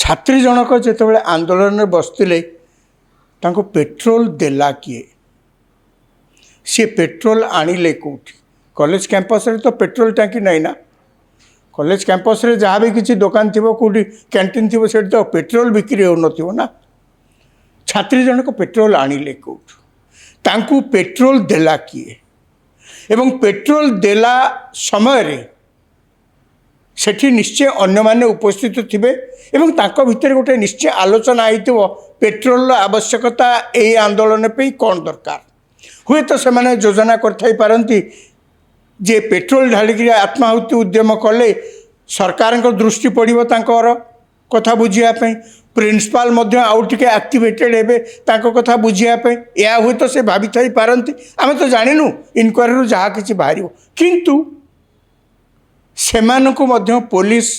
छात्री जनक जिते आंदोलन में बसते पेट्रोल देला किए सी पेट्रोल आणिले कौटी कॉलेज कैंपस रे तो पेट्रोल टांकी नहीं ना कॉलेज कैंपस रे जहाँ भी किसी दुकान थी कौटी कैंटीन थी से तो पेट्रोल बिक्री हो ना छात्री जनक पेट्रोल आणिले कौटू तांकू पेट्रोल देला किए एवं पेट्रोल देला समय रे सेठी निश्चय अन्य माने उपस्थित थिबे एवं तांको भितर गोटे निश्चय आलोचना आइथिबो पेट्रोल आवश्यकता ए आंदोलन पे कौन दरकार हुए तो से माने योजना करथाई पारंती जे पेट्रोल ढालिक आत्माहुति उद्यम कले सरकार को दृष्टि पड़ो तांकर कथा बुझापी प्रिंसिपाल मध्य आउ टिके एक्टिवेटेड हेबे तांको कथा बुझापी या हुए तो से भाभी थाई पारंती आमे तो जानिनु इनक्वारी रु जहाँ किछि बाहरिबो किंतु सेमानकु मध्य पुलिस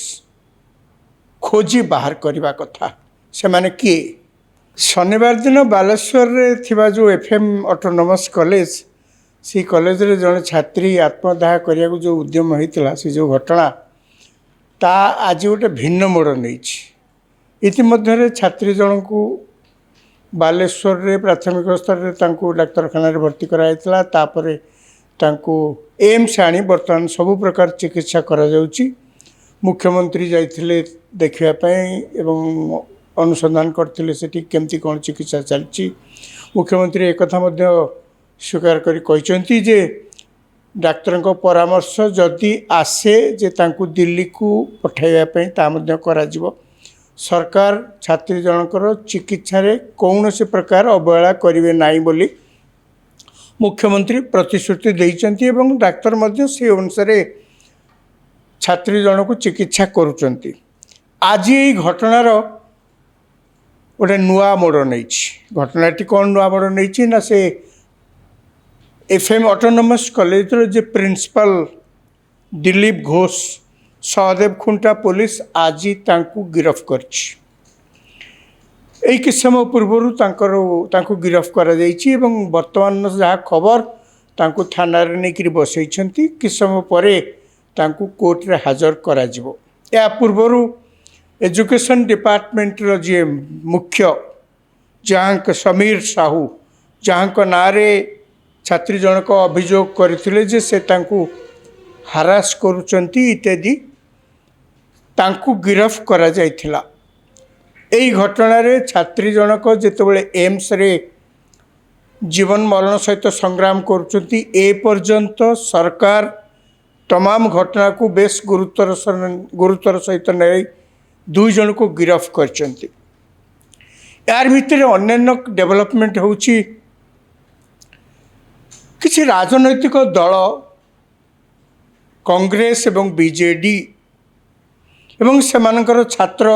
खोजी बाहर करने कथा से माने किए शनिवार दिन बालेश्वर रे थिबा जो एफएम ऑटोनोमस कॉलेज सी कॉलेज रे जने छात्री आत्मदाह करिया को जो उद्यम होइतिला से जो घटना ता आज गोटे भिन्न मोड़ नहीं इतिमध्य छात्री जन को बालेश्वर रे प्राथमिक स्तर रे तांको डाक्तरखाना रे भर्ती कराइतिला तापरे तांको एम्स आनी बर्तमान सबु प्रकार चिकित्सा करा जाउची मुख्यमंत्री जाइथिले देखिया पई एवं अनुसंधान करथिले सेठी केमती कोन चिकित्सा चलची मुख्यमंत्री एक कथा मध्य स्वीकार करी कहिसंती जे डाक्टर को परामर्श जदि आसे जे तांको दिल्ली को पठाइबा पई ता मध्य करा जिवो सरकार छात्री जनकर चिकित्सा रे कौनसी प्रकार अवहेला करिवे नाही बोली मुख्यमंत्री प्रतिश्रुति देइचंती एवं डाक्तर मध्य से अनुसार छात्री जन को चिकित्सा करुचंती आज ये घटनार गोटे नुआ मोड़ नहीं घटनाटी कौन नुआ मोड़ नहीं ना से एफएम ऑटोनोमस कॉलेज जे प्रिंसिपल दिलीप घोष सहदेव खुंटा पुलिस आज तांकु गिरफ्त करछि एई कि समय पूर्व तांकु गिरफ्त करा जाइछि एवं वर्तमान जहाँ खबर तांकु थाना रे नेकरी बसैछंती कि समय परे तांकु कोर्ट रे हाजर करा जिवो या पूर्व एजुकेशन डिपार्टमेंट रो जे मुख्य जहाँ समीर साहू जहाँ ना रे छात्री जनक अभियोग करथिले जे से तांकु हारास करुचंती इत्यादि तांकु गिरफ्त करा जाइथिला एई घटना रे छात्री जनक जेतेबेले एम्स रे जीवन मरण सहित संग्राम करुचंती ए पर्यंत सरकार तमाम घटना को बेस गुरुतर सहित नहीं दुई जन को गिरफ्त करचंती यार भितर अन्य डेवलपमेंट होउची किसी राजनैतिक दल कांग्रेस एवं बीजेडी एवं सेमानकर छात्र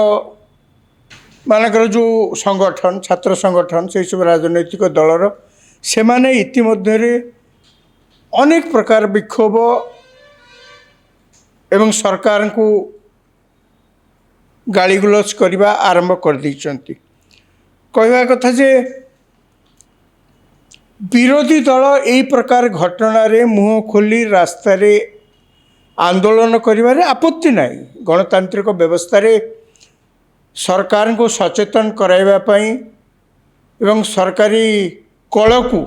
मानकर जो संगठन छात्र संगठन से सब राजनैतिक दलर से माने इतिमध्य अनेक प्रकार विक्षोभ एवं सरकार को गालीगुलज करने आरंभ कर देइचंती कहवा कथा जे विरोधी दल यही प्रकार घटना रे मुँह खोली रास्ता रे आंदोलन करिबारे आपत्ति नहीं गणतांत्रिक व्यवस्था रे सरकार को सचेतन कराइबा पई एवं सरकारी कल को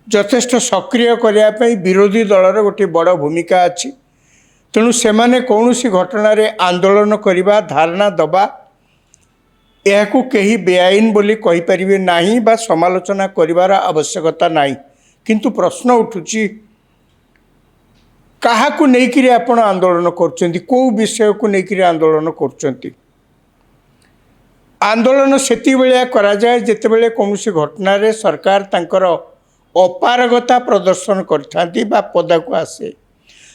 यथेष्ट सक्रिय करने विरोधी दलर गोटे बड़ भूमिका अच्छी तेणु से माने कौनसी घटना रे आंदोलन करने धारणा दबा यह कहीं बेआईन बोली कहींपारे नहीं बा समालोचना करिवार आवश्यकता नहीं किंतु प्रश्न उठुची कहा को लेकिन आपण आंदोलन कर कौ विषय को लेकिन आंदोलन कर आंदोलन सेति बेलिया करा जाए जेतेबेले कौनसी घटना रे सरकार तांकर अपारगता प्रदर्शन करथांती बा पदा को आसे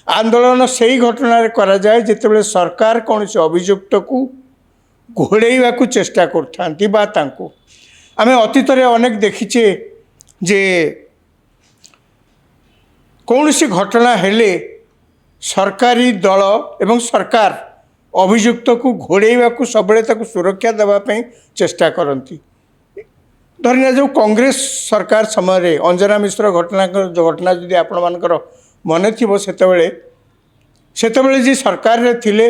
आंदोलन से ही घटना रे करा जाए जेतेबेले सरकार कौनसी अभियुक्त को घोड़ेवा को चेष्टा करथांती बा तांको आमे अतीत रे अनेक देखिचे जे कौनसी घटना हेले सरकारी दल एवं सरकार अभियुक्त को घोड़ेवा को सबले सुरक्षा देवाई चेष्टा करती धरना जो कांग्रेस सरकार समय अंजना मिश्र घटना जदि आपण मानकर मन थी से जी सरकार रे थिले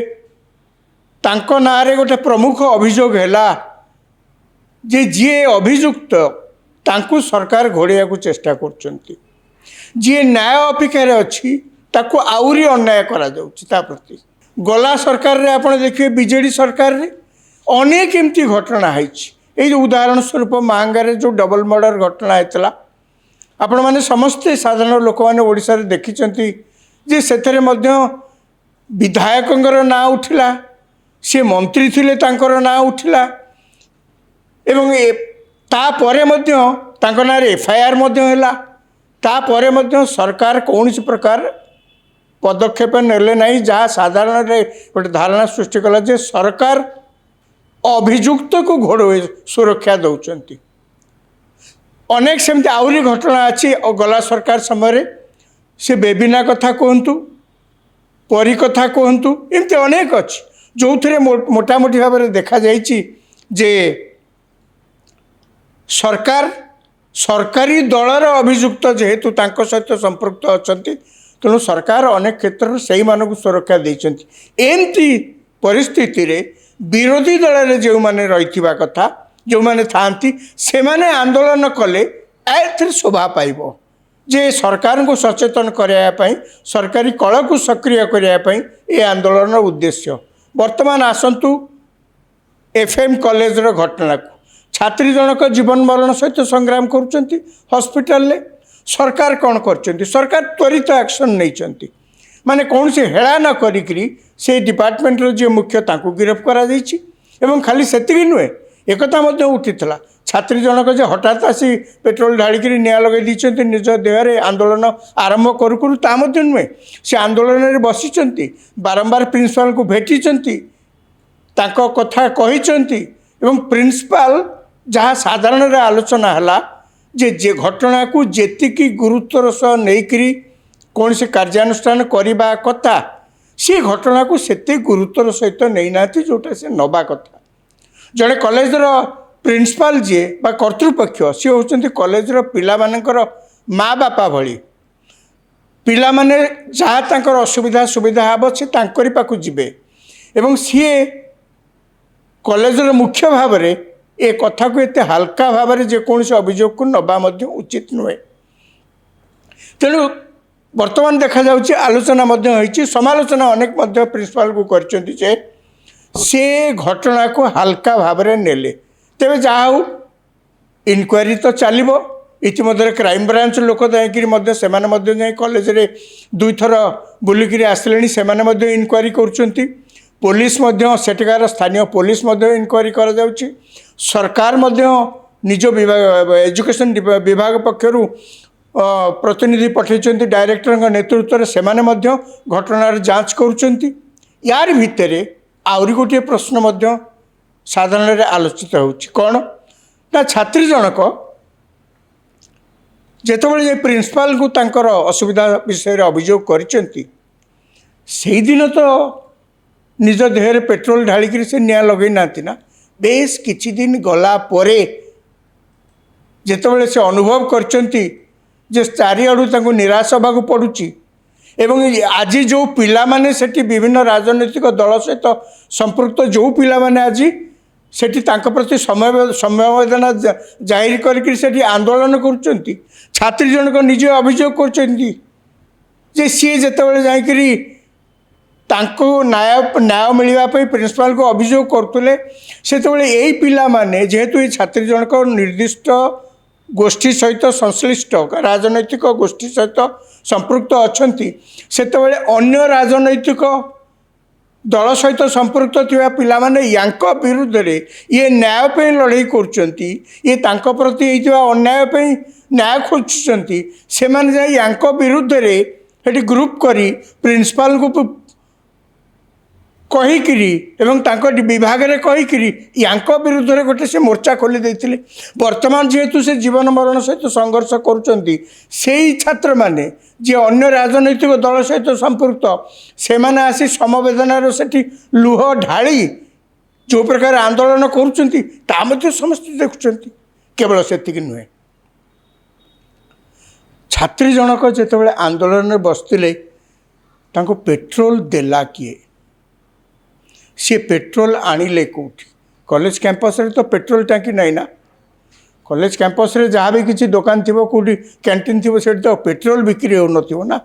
तांको नारे गोटे प्रमुख अभियोग है जे जी अभियुक्त तांकु सरकार घोड़िया को चेष्टा कर जी न्याय अपेक्षार अच्छी ताकू आउरी अन्याय करा ता प्रति गला सरकार रे आपण देखिए बीजेडी सरकार रे अनेक एमती घटना है उदाहरण स्वरूप मांगारे जो डबल मर्डर घटना होता आपण मैंने समस्ते साधारण लोक मैंने ओडिशा रे देखिचंती जे सेथरे मध्य विधायकंकर ना उठिला से मंत्री थिले तांकर ना उठिला एवं तापरे मध्य तांको नारे एफआईआर मध्य हैला तापरे मध्य सरकार कौन प्रकार पदक्षेप नेले नहीं जहाँ साधारण गोटे धारणा सृष्टि कला जे सरकार अभियुक्त को घोड़े सुरक्षा दौरान अनेक सेमती आहरी घटना अच्छी गला सरकार समय से बेबिना कथा कहतु परी कथा कहतु एमती अनेक अच्छी जो थे मोटामोटी भाव में देखा जाइए जे सरकार सरकारी दलर अभियुक्त जेहेतु तांको सहित संपृक्त अच्छा तेणु सरकार अनेक क्षेत्र में से मानक सुरक्षा देती एमती परिस्थिति रे विरोधी दल में जो मैंने रही कथा जो मैंने थांती से माने आंदोलन कले ए शोभा पाइब जे सरकार को सचेतन करने सरकारी कल को सक्रिय करने ये आंदोलन उद्देश्य वर्तमान आसतु एफएम कॉलेज रो घटना को छात्री जनक जीवन मरण सहित संग्राम करुँच हॉस्पिटल ले सरकार कौन कर सरकार त्वरित एक्शन नहीं माने कौन से हेला न करी से डिपार्टमेंट रो जे मुख्य तांको गिरफ्त करा जाइछि एवं खाली सेतिकी नुहे एकता मध्य उठीला छात्री जनक जे हठात आसी पेट्रोल ढालिक निआ लगे दीचंती निज देहरे आंदोलन आरंभ करू करू ता मध्य नुहे से आंदोलन में बसिचंती बारंबार प्रिंसिपाल को भेटिचंती तांको कथा कहिचंती एवं प्रिंसिपाल जहाँ साधारण आलोचना है जे घटना को जेतिकी गुरुत्वर सह नहीं कौन से कार्यानुष्ठान करने कथा सी घटना को सेते गुरुत्वर सहित नहीं ना जोटा से नवा कथा जड़े कॉलेज प्रिंसिपाल जी बा कर्तृपक्ष सी होती कॉलेज पिला मानकर माँ बापा भली पिला माने जहाँ तांकर असुविधा सुविधा हम से तांकरी पाखु जीवे एवं सी कॉलेज मुख्य भाव में ए कथा को एते हल्का भाव में जेकोसी अभियोग को नवा उचित नुहे तेणु वर्तमान देखा जाउछि आलोचना होइछि समालोचना अनेक प्रिंसिपाल को करचंती जे से घटना को हल्का भाव में नेले तेरे जहाँ इनक्वारी तो चलो इतिमध्य क्राइम ब्रांच लोक जाए कॉलेज रे दुई थर बुलिकी आसिले से इनक्वारी करुँच पुलिस सेठिकार स्थानीय पुलिस इनक्वारी करा जाउछि सरकार निज विभाग एजुकेशन विभाग पक्षर प्रतिनिधि पठेइछन्ति डायरेक्टर नेतृत्व से घटनार जांच करुँच यार भितर आहरी गोटे प्रश्न साधारण आलोचित होउछि कौन ना छात्री जनक जेतबेले प्रिंसिपाल को तांकर असुविधा विषय अभियोग करिसेंती सेही दिन तो निज देहरे पेट्रोल ढालिक से निआ लगे नाती ना बेस किछि दिन गला परे जेतबेले से अनुभव करचंती जे चारिआडू तांको निराश होबाकू पड़ुछि एवं आज जो पिला माने सेठी विभिन्न राजनैतिक दल सहित संपृक्त जो पिला माने आज सेठी तांको प्रति संवेदना जाहिर करके सेठी आंदोलन करुँच छात्री जनक निजे अभियोग कर सी जितेबाला जाकि तांको न्याय मिलवाई प्रिंसिपाल को अभियोग करते से यही पिला माने जेहेतु ये छात्री जनक निर्दिष्ट गोष्ठी सहित संश्लिष्ट राजनैतिक गोष्ठी सहित संपृक्त अच्छी से अन्य राजनैतिक दल सहित संपृक्त थिबा पिला माने यांक विरुद्ध रे ये न्याय पे लड़ाई करचंती ये तांको प्रति होइतिबा अन्याय पे न्याय खोजुचंती से माने जाय यांक विरुद्ध रे हेटी ग्रुप करी प्रिंसिपाल को कहीकिरी एवं तांको विभाग रे कहीकिरी यांक विरुद्ध रे गोटे से मोर्चा खोली देथिले वर्तमान जेहेतु से जीवन मरण सहित संघर्ष करुचंती सेही छात्र माने जे अन्य राजनैतिक दल सहित संपृक्त से माने आसी समवेदनार सेठी लुह ढाली जो प्रकार आंदोलन करुचंती ता मध्ये समस्त देखुचंती केवल सेतिक नुहे छात्री जनक जेतेबेले आंदोलन में बसतिले तांको पेट्रोल देला किए सी पेट्रोल आणिले कौटी कॉलेज कैंपस रे तो पेट्रोल टांकी नहीं ना कॉलेज कैंपस रे जहाँ भी किसी दुकान थी कौटी कैंटीन थी से तो पेट्रोल बिक्री हो ना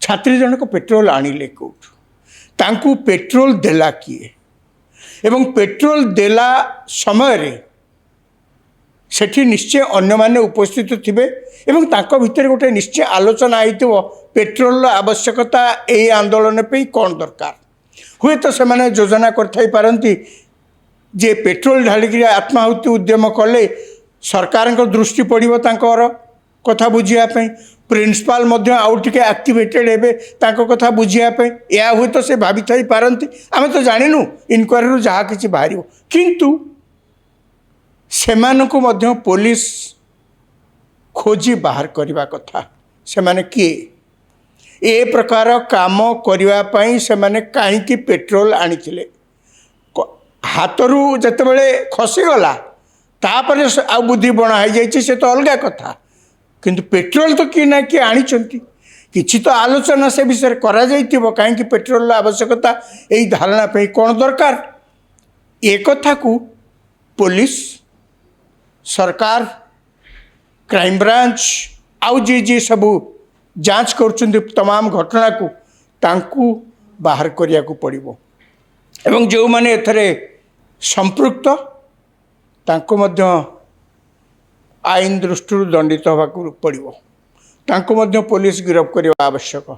छात्री जनक पेट्रोल आणिले कौटू तांकू पेट्रोल देला किए एवं पेट्रोल देला समय रे सेठी निश्चय अन्य माने उपस्थित थिबे एवं तांको भितर गोटे निश्चय आलोचना होइतिबो पेट्रोल आवश्यकता ए आंदोलन पे कौन दरकार हुए तो से माने योजना करथाई पारंती जे पेट्रोल ढालिक आत्माहुति उद्यम कले सरकार दृष्टि पड़ो तांकर कथा बुझापी प्रिंसिपाल मध्य आउ टिके एक्टिवेटेड हेबे तांको कथा बुझापी या हुए तो से भाभी थाई पारंती आमे तो जानिनु इनक्वारी जहाँ किछि बाहरियो किंतु सेमानकु मध्य पुलिस खोजी बाहर करने कथा से माने किए ए प्रकार काम करने से माने कहीं पेट्रोल आनी हाथरू जितेबले खसीगला तापर आ बुद्धि बणा हो जाए से तो अलग कथा किंतु पेट्रोल तो किए ना किए आनी किसी तो आलोचना से विषय करा कहीं पेट्रोल आवश्यकता यही धारणा पे कौन दरकार ए कथा को पुलिस सरकार क्राइम ब्रांच आउ जी सबू जांच कर तमाम घटना को तांकू बाहर करिया को पड़िबो एवं जो माने एथरे संपृक्त तांको मध्य आईन दृष्टि दंडित होगा पड़िबो तांको मध्य पुलिस गिरफ्त करवा आवश्यक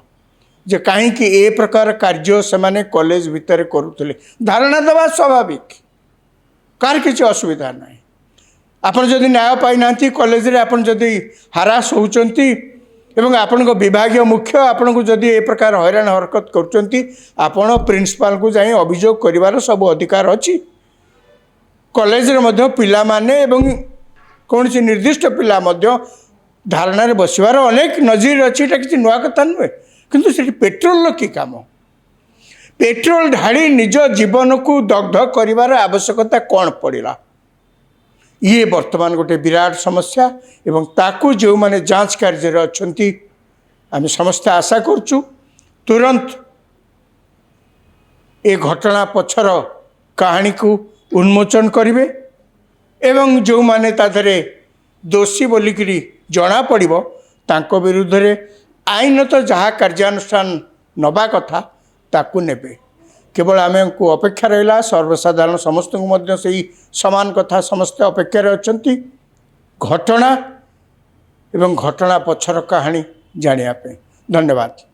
जे कहीं ए प्रकार कार्य से माने कॉलेज भितर करुले धारणा देवा स्वाभाविक कार किसी असुविधा ना आपन जदि न्याय पाई ना कॉलेज रे आपन जदि हारास होउचंती एवं आपण विभागीय मुख्य आपण को जदि ए प्रकार हैरान हरकत करचंती आपण प्रिंसिपाल को जाई अभियोग करिवार सब अधिकार अछि कॉलेज रे मध्य पिला माने एवं कौन सी निर्दिष्ट पिला मध्य धारणा रे बसिवार अनेक नजीर अछि एटा किछि नुआ कथा नुहे किंतु से पेट्रोल की काम पेट्रोल ढाड़ी निज जीवन को दग्ध करिवार आवश्यकता कौन पड़िला ये वर्तमान गोटे विराट समस्या एवं ताकू जो माने जांच कार्य अच्छी आम समस्त आशा करचु तुरंत ए घटना पछर कहानी को उन्मोचन करिवे एवं जो माने ताधरे दोषी बोलिकी जना पड़िबो तांको विरुद्ध रे आईनत जहाँ कार्यानुष्ठान नबा कथा ताकू नेबे केवल आम को अपेक्षा रहा सर्वसाधारण समस्त को मध्य से समान कथा समस्त अपेक्षा अच्छी घटना एवं घटना पछर कहानी जानिया पे धन्यवाद।